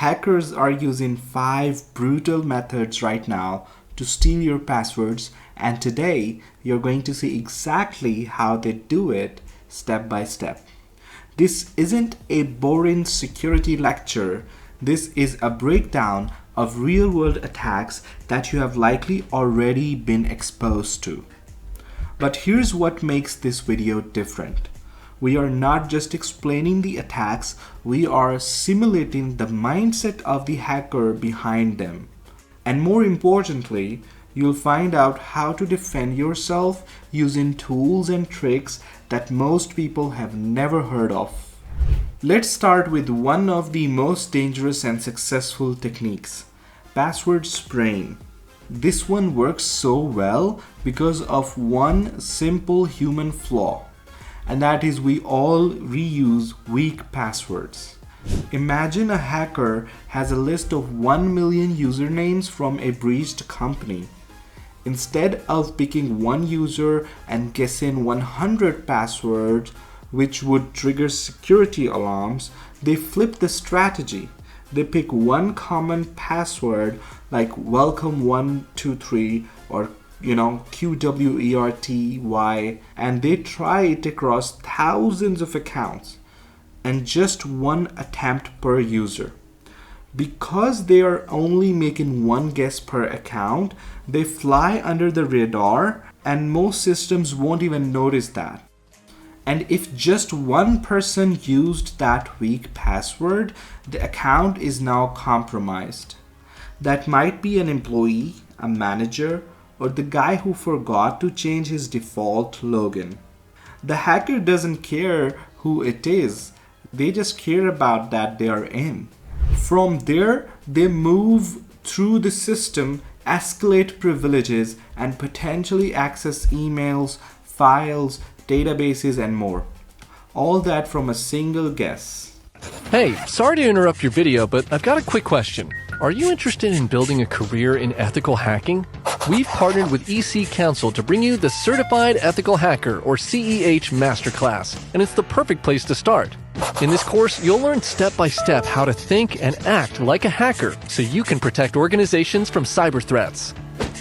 Hackers are using 5 brutal methods right now to steal your passwords, and today you're going to see exactly how they do it step by step. This isn't a boring security lecture. This is a breakdown of real-world attacks that you have likely already been exposed to. But here's what makes this video different. We are not just explaining the attacks, we are simulating the mindset of the hacker behind them. And more importantly, you'll find out how to defend yourself using tools and tricks that most people have never heard of. Let's start with one of the most dangerous and successful techniques, password spraying. This one works so well because of one simple human flaw, and that is we all reuse weak passwords. Imagine a hacker has a list of 1 million usernames from a breached company. Instead of picking one user and guessing 100 passwords, which would trigger security alarms, they flip the strategy. They pick one common password like welcome123 or QWERTY, and they try it across thousands of accounts and just one attempt per user. Because they are only making one guess per account, they fly under the radar and most systems won't even notice that. And if just one person used that weak password, the account is now compromised. That might be an employee, a manager, or the guy who forgot to change his default login. The hacker doesn't care who it is, they just care about that they are in. From there, they move through the system, escalate privileges, and potentially access emails, files, databases, and more. All that from a single guess. Hey, sorry to interrupt your video, but I've got a quick question. Are you interested in building a career in ethical hacking? We've partnered with EC Council to bring you the Certified Ethical Hacker, or CEH Masterclass, and it's the perfect place to start. In this course, you'll learn step by step how to think and act like a hacker so you can protect organizations from cyber threats.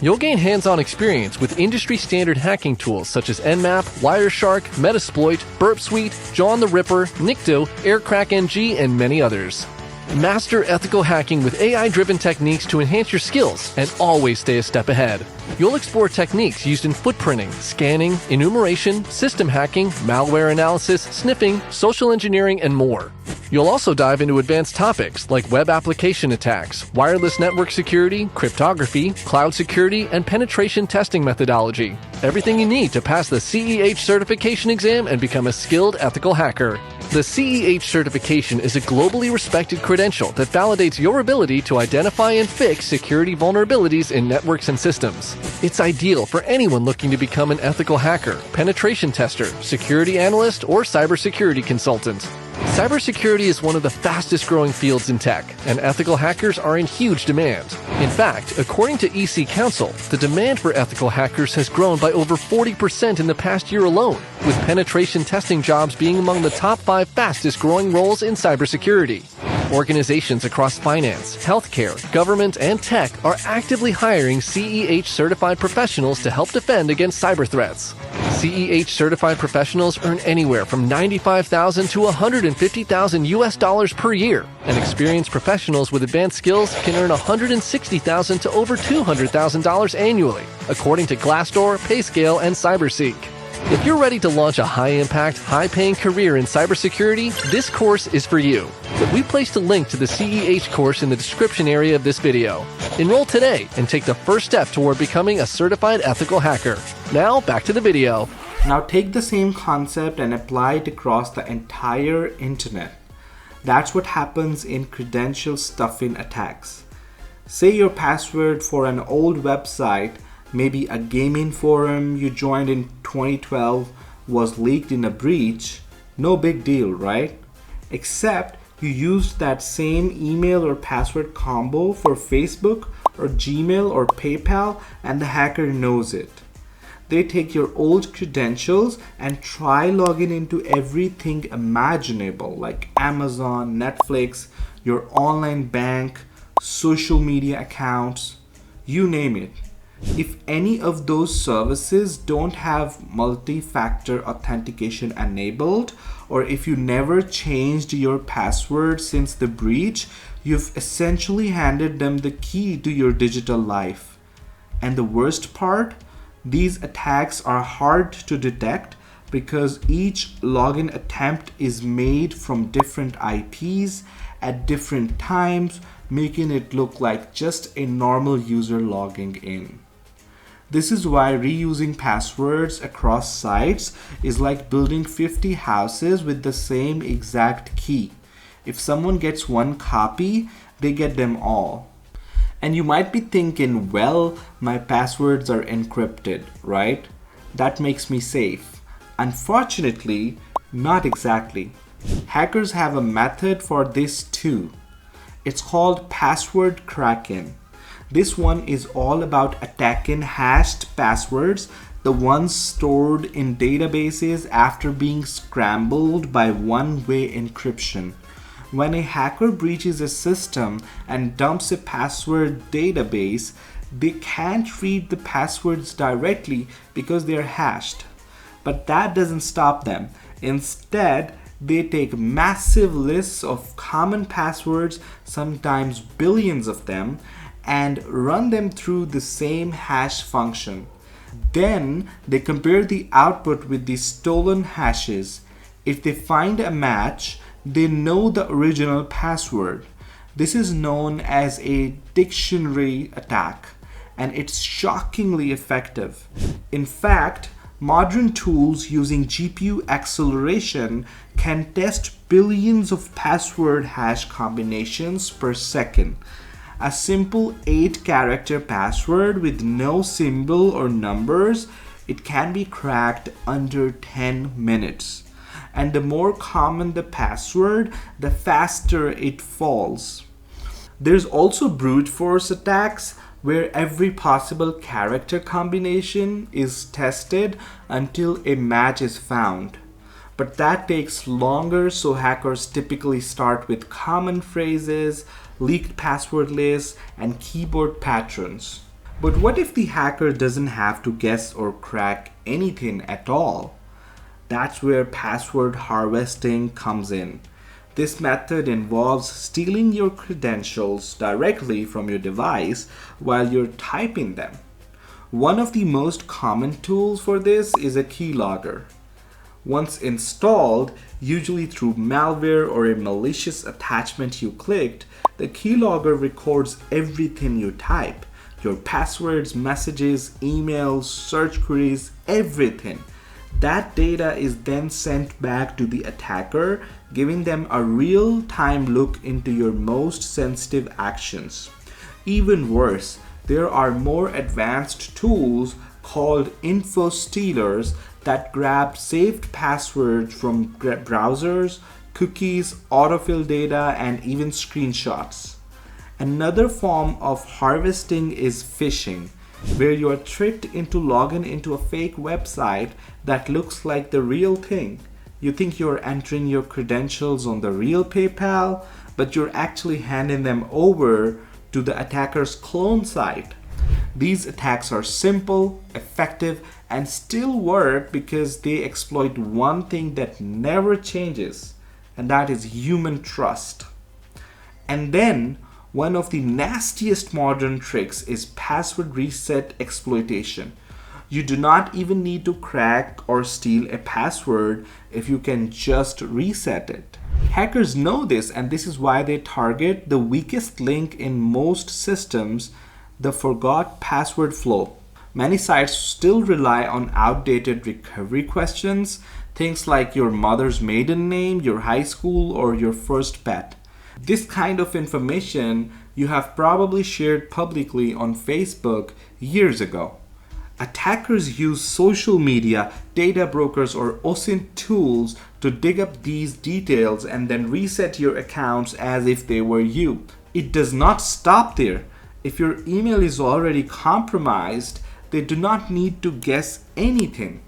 You'll gain hands-on experience with industry-standard hacking tools such as Nmap, Wireshark, Metasploit, Burp Suite, John the Ripper, Nikto, AirCrackNG, and many others. Master ethical hacking with AI-driven techniques to enhance your skills and always stay a step ahead. You'll explore techniques used in footprinting, scanning, enumeration, system hacking, malware analysis, sniffing, social engineering, and more. You'll also dive into advanced topics like web application attacks, wireless network security, cryptography, cloud security, and penetration testing methodology. Everything you need to pass the CEH certification exam and become a skilled ethical hacker. The CEH certification is a globally respected credential that validates your ability to identify and fix security vulnerabilities in networks and systems. It's ideal for anyone looking to become an ethical hacker, penetration tester, security analyst, or cybersecurity consultant. Cybersecurity is one of the fastest growing fields in tech, and ethical hackers are in huge demand. In fact, according to EC Council, the demand for ethical hackers has grown by over 40% in the past year alone, with penetration testing jobs being among the top 5 fastest growing roles in cybersecurity. Organizations across finance, healthcare, government, and tech are actively hiring CEH certified professionals to help defend against cyber threats. CEH certified professionals earn anywhere from $95,000 to $150,000 US per year, and experienced professionals with advanced skills can earn $160,000 to over $200,000 annually, according to Glassdoor, PayScale, and CyberSeek. If you're ready to launch a high-impact, high-paying career in cybersecurity, this course is for you. We placed a link to the CEH course in the description area of this video. Enroll today and take the first step toward becoming a certified ethical hacker. Now, back to the video. Now take the same concept and apply it across the entire internet. That's what happens in credential stuffing attacks. Say your password for an old website, maybe a gaming forum you joined in 2012, was leaked in a breach. No big deal, right? Except you used that same email or password combo for Facebook or Gmail or PayPal, and the hacker knows it. They take your old credentials and try logging into everything imaginable like Amazon, Netflix, your online bank, social media accounts, you name it. If any of those services don't have multi-factor authentication enabled, or if you never changed your password since the breach, you've essentially handed them the key to your digital life. And the worst part, these attacks are hard to detect because each login attempt is made from different IPs at different times, making it look like just a normal user logging in. This is why reusing passwords across sites is like building 50 houses with the same exact key. If someone gets one copy, they get them all. And you might be thinking, well, my passwords are encrypted, right? That makes me safe. Unfortunately, not exactly. Hackers have a method for this too. It's called password cracking. This one is all about attacking hashed passwords, the ones stored in databases after being scrambled by one-way encryption. When a hacker breaches a system and dumps a password database, they can't read the passwords directly because they are hashed. But that doesn't stop them. Instead, they take massive lists of common passwords, sometimes billions of them, and run them through the same hash function. Then they compare the output with the stolen hashes. If they find a match, they know the original password. This is known as a dictionary attack, and it's shockingly effective. In fact, modern tools using GPU acceleration can test billions of password hash combinations per second. A simple 8-character password with no symbol or numbers, it can be cracked under 10 minutes. And the more common the password, the faster it falls. There's also brute force attacks where every possible character combination is tested until a match is found. But that takes longer, so hackers typically start with common phrases, leaked password lists, and keyboard patterns. But what if the hacker doesn't have to guess or crack anything at all? That's where password harvesting comes in. This method involves stealing your credentials directly from your device while you're typing them. One of the most common tools for this is a keylogger. Once installed, usually through malware or a malicious attachment you clicked, the keylogger records everything you type. Your passwords, messages, emails, search queries, everything. That data is then sent back to the attacker, giving them a real-time look into your most sensitive actions. Even worse, there are more advanced tools called info stealers that grab saved passwords from browsers, cookies, autofill data, and even screenshots. Another form of harvesting is phishing, where you are tricked into logging into a fake website that looks like the real thing. You think you're entering your credentials on the real PayPal, but you're actually handing them over to the attacker's clone site. These attacks are simple, effective, and still work because they exploit one thing that never changes, and that is human trust. And then, one of the nastiest modern tricks is password reset exploitation. You do not even need to crack or steal a password if you can just reset it. Hackers know this, and this is why they target the weakest link in most systems, the forgot password flow. Many sites still rely on outdated recovery questions, things like your mother's maiden name, your high school, or your first pet. This kind of information you have probably shared publicly on Facebook years ago. Attackers use social media, data brokers, or OSINT tools to dig up these details and then reset your accounts as if they were you. It does not stop there. If your email is already compromised, they do not need to guess anything.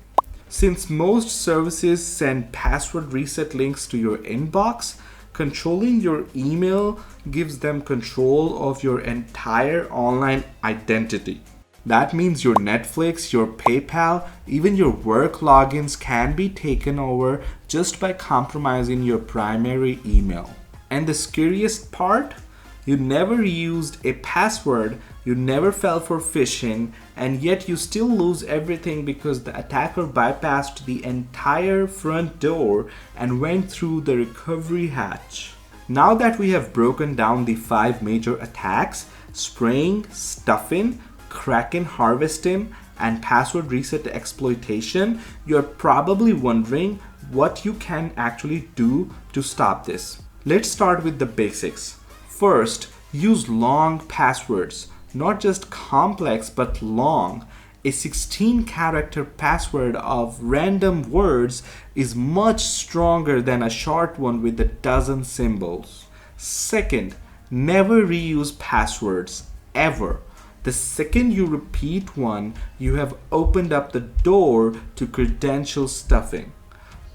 Since most services send password reset links to your inbox, Controlling your email gives them control of your entire online identity. That means your Netflix, your PayPal, even your work logins can be taken over just by compromising your primary email. And the scariest part? You never used a password, you never fell for phishing, and yet you still lose everything because the attacker bypassed the entire front door and went through the recovery hatch. Now that we have broken down the 5 major attacks, spraying, stuffing, cracking, harvesting, and password reset exploitation, you're probably wondering what you can actually do to stop this. Let's start with the basics. First, use long passwords, not just complex but long. A 16-character password of random words is much stronger than a short one with a dozen symbols. Second, never reuse passwords, ever. The second you repeat one, you have opened up the door to credential stuffing.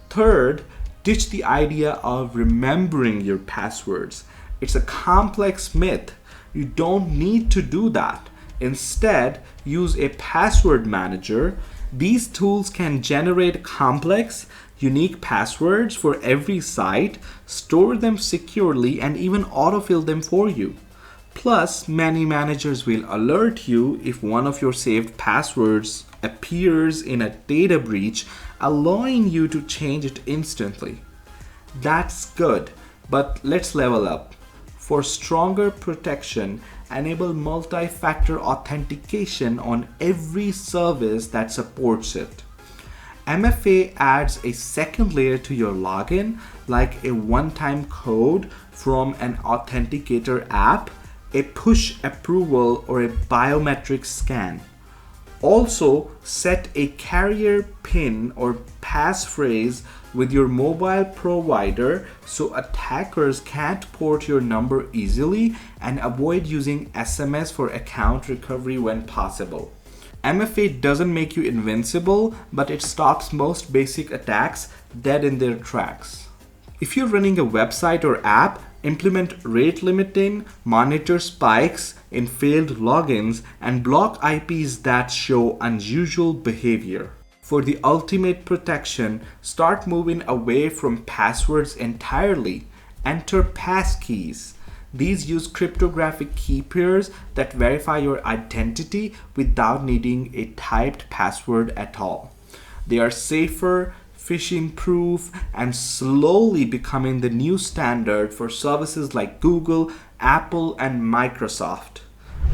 Third, ditch the idea of remembering your passwords. It's a complex myth. You don't need to do that. Instead, use a password manager. These tools can generate complex, unique passwords for every site, store them securely, and even autofill them for you. Plus, many managers will alert you if one of your saved passwords appears in a data breach, allowing you to change it instantly. That's good, but let's level up. For stronger protection, enable multi-factor authentication on every service that supports it. MFA adds a second layer to your login, like a one-time code from an authenticator app, a push approval, or a biometric scan. Also, set a carrier PIN or passphrase with your mobile provider so attackers can't port your number easily, and avoid using SMS for account recovery when possible. MFA doesn't make you invincible, but it stops most basic attacks dead in their tracks. If you're running a website or app, implement rate limiting, monitor spikes in failed logins, and block IPs that show unusual behavior. For the ultimate protection, start moving away from passwords entirely. Enter passkeys. These use cryptographic key pairs that verify your identity without needing a typed password at all. They are safer, phishing proof, and slowly becoming the new standard for services like Google, Apple, and Microsoft.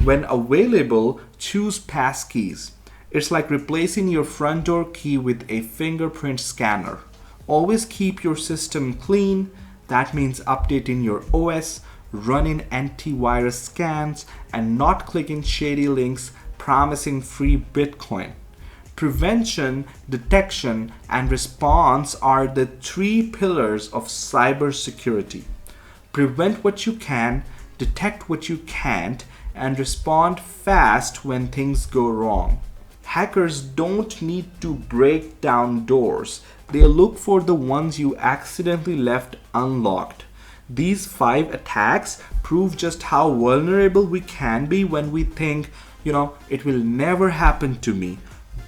When available, choose passkeys. It's like replacing your front door key with a fingerprint scanner. Always keep your system clean. That means updating your OS, running antivirus scans, and not clicking shady links promising free Bitcoin. Prevention, detection, and response are the 3 pillars of cybersecurity. Prevent what you can, detect what you can't, and respond fast when things go wrong. Hackers don't need to break down doors. They look for the ones you accidentally left unlocked. These 5 attacks prove just how vulnerable we can be when we think, it will never happen to me.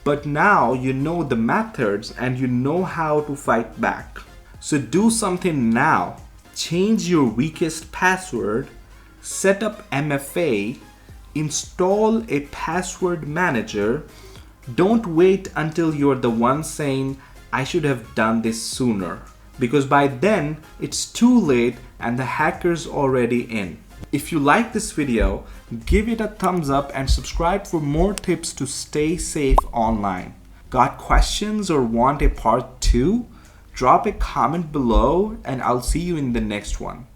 But now you know the methods and you know how to fight back. So do something now. Change your weakest password, set up MFA, install a password manager. Don't wait until you're the one saying, I should have done this sooner. Because by then, it's too late and the hacker's already in. If you like this video, give it a thumbs up and subscribe for more tips to stay safe online. Got questions or want a part 2? Drop a comment below and I'll see you in the next one.